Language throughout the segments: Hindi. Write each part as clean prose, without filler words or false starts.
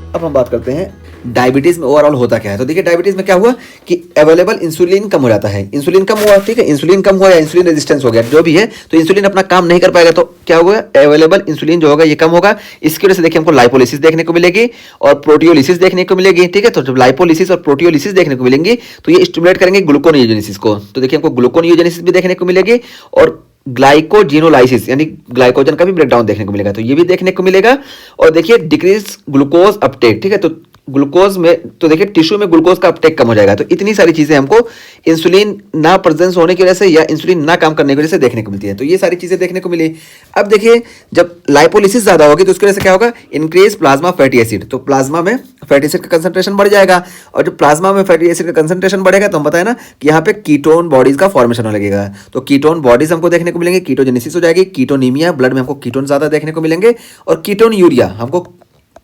अब हम बात करते हैं डायबिटीज में ओवरऑल होता क्या है। तो देखिए डायबिटीज में क्या हुआ कि अवेलेबल इंसुलिन कम हो जाता है। इंसुलिन कम हुआ, ठीक है, इंसुलिन कम हुआ या इंसुलिन रेजिस्टेंस हो गया, जो भी है, तो इंसुलिन अपना काम नहीं कर पाएगा, तो क्या होगा, अवेलेबल इंसुलिन जो होगा ये कम होगा। इसकी वजह से देखिए हमको लाइपोलिसिस देखने को मिलेगी और प्रोटियोलिसिस देखने को मिलेगी, ठीक है। तो जब लाइपोलिसिस और प्रोटियोलिसिस देखने को मिलेंगी तो ये स्टिमुलेट करेंगे ग्लूकोनियोजेनेसिस को। तो देखिए हमको ग्लूकोनियोजेनेसिस भी देखने को मिलेगी और ग्लाइकोजिनोलाइसिस यानी ग्लाइकोजन का भी ब्रेकडाउन देखने को मिलेगा, तो ये भी देखने को मिलेगा। और देखिए डिक्रीज ग्लूकोज अपटेक, ठीक है, तो ग्लूकोज में, तो देखिए टिश्यू में ग्लूकोज का अपटेक कम हो जाएगा। तो इतनी सारी चीजें हमको इंसुलिन ना प्रेजेंस होने की वजह से या इंसुलिन ना काम करने की वजह से देखने को मिलती है। तो ये सारी चीजें देखने को मिली। अब देखिए जब लाइपोलिसिस ज्यादा होगी तो उसकी वजह से क्या होगा, इंक्रीज प्लाज्मा फैटी एसिड, तो प्लाज्मा में फैटी एसिड का कंसंट्रेशन बढ़ जाएगा। और जब प्लाज्मा में फैटी एसिड का कंसंट्रेशन बढ़ेगा तो हम बताए ना कि यहाँ पे कीटोन बॉडीज का फॉर्मेशन होने लगेगा। तो कीटोन बॉडीज हमको देखने को मिलेंगे, कीटोजेनेसिस हो जाएगी, कीटोनीमिया, ब्लड में हमको कीटोन ज्यादा देखने को मिलेंगे, और कीटोन यूरिया, हमको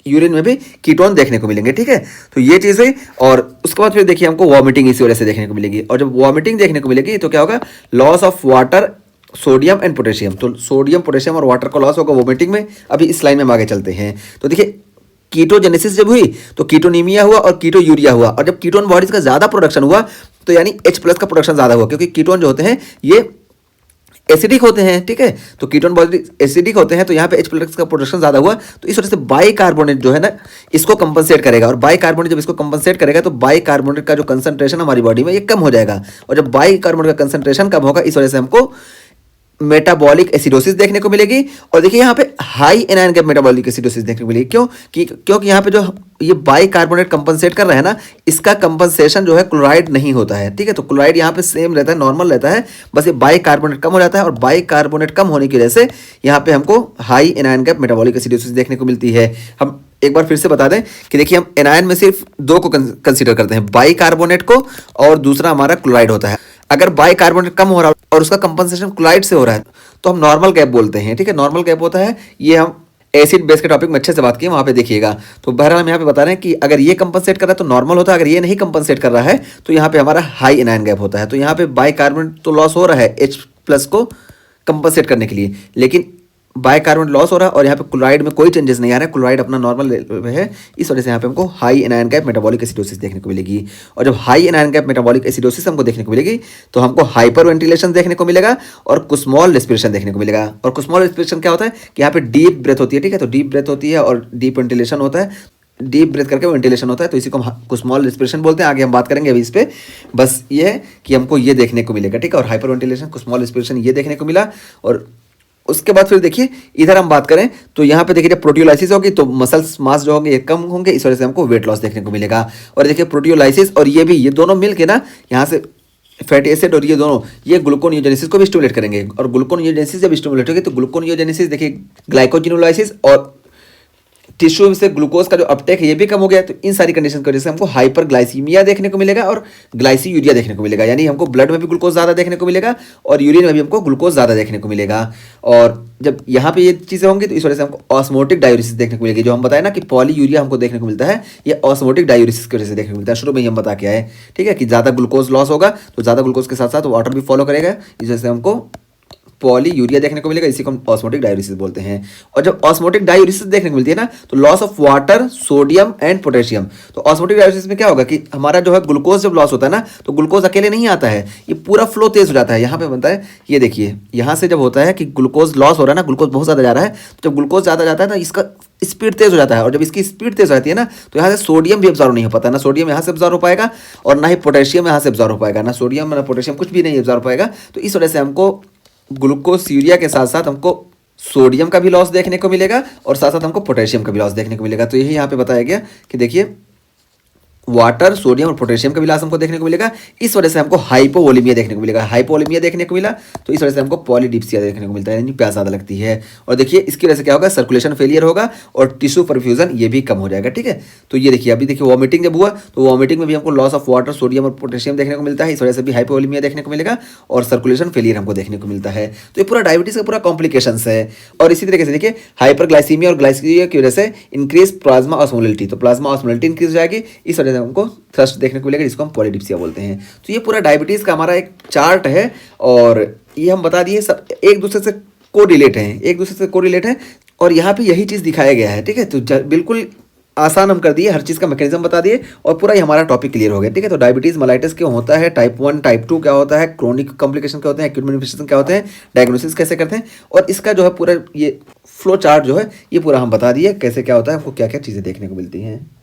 यूरिन में भी कीटोन देखने को मिलेंगे, ठीक है। तो ये चीज़ें, और उसके बाद फिर देखिए हमको वॉमिटिंग इसी वजह से देखने को मिलेगी। और जब वॉमिटिंग देखने को मिलेगी तो क्या होगा, loss of water, sodium and potassium, तो सोडियम, पोटेशियम और वाटर का लॉस होगा वॉमिटिंग में। अभी इस लाइन में हम आगे चलते हैं। तो देखिए कीटोजेनेसिस जब हुई तो कीटोनीमिया हुआ और कीटो यूरिया हुआ, और जब कीटोन बॉडीज का ज्यादा प्रोडक्शन हुआ तो यानी H+ का प्रोडक्शन ज्यादा हुआ, क्योंकि कीटोन जो होते हैं ये एसिडिक होते हैं, ठीक है। तो कीटोन बॉडी एसिडिक होते हैं, तो यहाँ पे H+ का प्रोडक्शन ज्यादा हुआ, तो इस वजह से बाइकार्बोनेट जो है ना इसको कंपनसेट करेगा, और बाइकार्बोनेट जब इसको कंपनसेट करेगा तो बाइकार्बोनेट का जो कंसंट्रेशन हमारी बॉडी में ये कम हो जाएगा। और जब बाइकार्बोनेट का कंसंट्रेशन कम होगा इस वजह से हमको मेटाबॉलिक एसिडोसिस देखने को मिलेगी। और देखिए यहाँ पे high anion gap metabolic acidosis देखने को मिलेगी, क्यों क्योंकि यहाँ पे जो ये बाइकार्बोनेट कंपनसेट कर रहा है ना, इसका कंपनसेशन जो है क्लोराइड नहीं होता है, ठीक है। तो क्लोराइड यहाँ पे सेम रहता है, नॉर्मल रहता है, बस ये बाइकार्बोनेट कम हो जाता है, और बाइकार्बोनेट कम होने की वजह से यहाँ पे हमको high anion gap metabolic acidosis देखने को मिलती है। हम एक बार फिर से बता दें कि देखिए हम एनायन में सिर्फ दो को कंसीडर करते हैं, बाइकार्बोनेट को और दूसरा हमारा क्लोराइड होता है। अगर बाइकार्बोनेट कम हो रहा है और उसका कंपनसेशन क्लोराइड से हो रहा है तो हम नॉर्मल गैप बोलते हैं, ठीक है। नॉर्मल गैप होता है, ये हम एसिड बेस के टॉपिक में अच्छे से बात किए, वहां पे देखिएगा। तो बहरहाल हम यहाँ पे बता रहे हैं कि अगर ये कंपनसेट कर रहा है तो नॉर्मल होता है, अगर ये नहीं कंपनसेट कर रहा है तो यहाँ पे हमारा हाई एनायन गैप होता है। तो यहाँ पे बाइकार्बोनेट तो लॉस हो रहा है H+ को कंपनसेट करने के लिए, लेकिन बाइकार्बोनेट लॉस हो रहा है और यहाँ पे क्लोराइड में कोई चेंजेस नहीं आ रहा है, क्लोराइड अपना नॉर्मल लेवल पे है। इस वजह से यहाँ पे हमको high anion gap metabolic acidosis देखने को मिलेगी। और जब high anion gap metabolic acidosis हमको देखने को मिलेगी तो हमको हाइपर वेंटिलेशन देखने को मिलेगा और कुस्मॉल रेस्पिरेशन देखने को मिलेगा। और कुस्मॉल रेस्पिरेशन क्या होता है कि यहाँ पे डीप ब्रेथ होती है, ठीक है। तो डीप ब्रेथ होती है और डीप वेंटिलेशन होता है, डीप ब्रेथ करके वेंटिलेशन होता है, तो इसी को हम कुस्मॉल रेस्पिरेशन बोलते हैं। आगे हम बात करेंगे अभी इस पे, बस ये है कि हमको ये देखने को मिलेगा, ठीक है। और हाइपर वेंटिलेशन, कुस्मॉल रेस्पिरेशन ये देखने को मिला। और उसके बाद फिर देखिए इधर हम बात करें तो यहाँ पे देखिए जब प्रोटियोलाइसिस होगी तो मसल्स मास जो होंगे ये कम होंगे, इस वजह से हमको वेट लॉस देखने को मिलेगा। और देखिए प्रोटियोलाइसिस और ये भी, ये दोनों मिलके ना यहाँ से फैटी एसिड और ये दोनों ये ग्लूकोनियोजेनेसिस को भी स्टिमुलेट करेंगे। और ग्लूकोनियोजेनेसिस जब स्टिमुलेट होगी तो ग्लूकोनियोजेनेसिस देखिए ग्लाइकोजिनोलाइसिस और टिश्यू से ग्लूकोज का जो अपटेक है ये भी कम हो गया। तो इन सारी कंडीशन की वजह से हमको हाइपरग्लाइसीमिया देखने को मिलेगा और ग्लाइसीयूरिया देखने को मिलेगा, यानी हमको ब्लड में भी ग्लूकोज ज़्यादा देखने को मिलेगा और यूरिन में भी हमको ग्लूकोज ज़्यादा देखने को मिलेगा। और जब यहाँ पे ये चीज़ें होंगी तो इस वजह से हमको ऑस्मोटिक डायूरिसिस देखने को मिलेगी। जो हम बताए ना कि पॉलीयूरिया हमको देखने को मिलता है, ये ऑस्मोटिक डायूरिसिस की वजह से देखने को मिलता है। शुरू में ही हम बता के आए, ठीक है, कि ज़्यादा ग्लूकोज लॉस होगा तो ज़्यादा ग्लूकोज के साथ साथ वाटर भी फॉलो करेगा, इस वजह से हमको पॉलीयूरिया देखने को मिलेगा, इसी को हम ऑस्मोटिक डायूरिसिस बोलते हैं। और जब ऑस्मोटिक डायूरिसिस देखने को मिलती है ना तो loss of water, sodium and potassium. तो ऑस्मोटिक डायूरिसिस में क्या होगा कि हमारा जो है ग्लूकोज जब लॉस होता है ना तो ग्लूकोज अकेले नहीं आता है, ये पूरा फ्लो तेज हो जाता है। यहाँ पे बनता है, ये देखिए यहाँ से जब होता है कि ग्लूकोज लॉस हो रहा है ना, ग्लूकोज बहुत ज़्यादा जा रहा है, तो जब ग्लूकोज ज़्यादा जाता है ना इसका स्पीड तेज हो जाता है। और जब इसकी स्पीड तेज हो जाती है ना तो यहाँ से सोडियम भी एब्जॉर्व नहीं हो पाता, ना सोडियम यहाँ से एब्जॉर्व हो पाएगा और ना ही पोटेशियम यहाँ से एब्जॉर्व हो पाएगा, ना सोडियम ना पोटेशियम कुछ भी नहीं एब्जॉर्व हो पाएगा। तो इस वजह से हमको ग्लूकोज यूरिया के साथ साथ हमको सोडियम का भी लॉस देखने को मिलेगा और साथ साथ हमको पोटेशियम का भी लॉस देखने को मिलेगा। तो यही यहाँ पे बताया गया कि देखिए वाटर, सोडियम और पोटेशियम का भी लॉस हमको देखने को मिलेगा। इस वजह से हमको हाइपोवोलेमिया देखने को मिलेगा, हाइपोवोलेमिया देखने को मिला तो इस वजह से हमको पॉलीडिप्सिया देखने को मिलता है, यानी प्यास ज़्यादा लगती है। और देखिए इसकी वजह से क्या होगा, सर्कुलेशन फेलियर होगा और टिश्यू परफ्यूजन ये भी कम हो जाएगा, ठीक है। तो ये देखिए अभी देखिए वॉमिटिंग जब हुआ तो वॉमिटिंग में भी हमको लॉस ऑफ वाटर, सोडियम और पोटेशियम देखने को मिलता है, इस वजह से भी हाइपोवोलेमिया देखने को मिलेगा और सर्कुलेशन फेलियर हमको देखने को मिलता है। तो ये पूरा डायबिटीज का पूरा कॉम्प्लिकेशन है। और इसी तरीके से देखिए हाइपरग्लाइसीमिया और ग्लाइसीमिया की वजह से इंक्रीज प्लाज्मा ऑस्मोलिटी, तो प्लाज्मा ऑस्मोलिटी इंक्रीज हो जाएगी, इस वजह से हमको थ्रस्ट देखने को मिलेगा, जिसको हम पॉलीडिप्सिया बोलते हैं। तो ये पूरा डायबिटीज़ का हमारा एक चार्ट है और ये हम बता दिए सब एक दूसरे से कोरिलेट हैं, एक दूसरे से कोरिलेट हैं और यहाँ पे यही चीज़ दिखाया गया है, ठीक है। तो बिल्कुल आसान हम कर दिए, हर चीज़ का मैकेनिज्म बता दिए और पूरा ही हमारा टॉपिक क्लियर हो गया। ठीक है, तो डायबिटीज़ मेलाइटिस क्यों होता है, टाइप 1 टाइप 2 क्या होता है, क्रोनिक कॉम्प्लिकेशन क्या होते हैं, एक्यूट मैनिफेस्टेशन क्या होते हैं, डायग्नोसिस कैसे करते हैं, और इसका जो है पूरा ये फ्लो चार्ट जो है ये पूरा हम बता दिए कैसे क्या होता है, हमको क्या क्या चीज़ें देखने को मिलती हैं।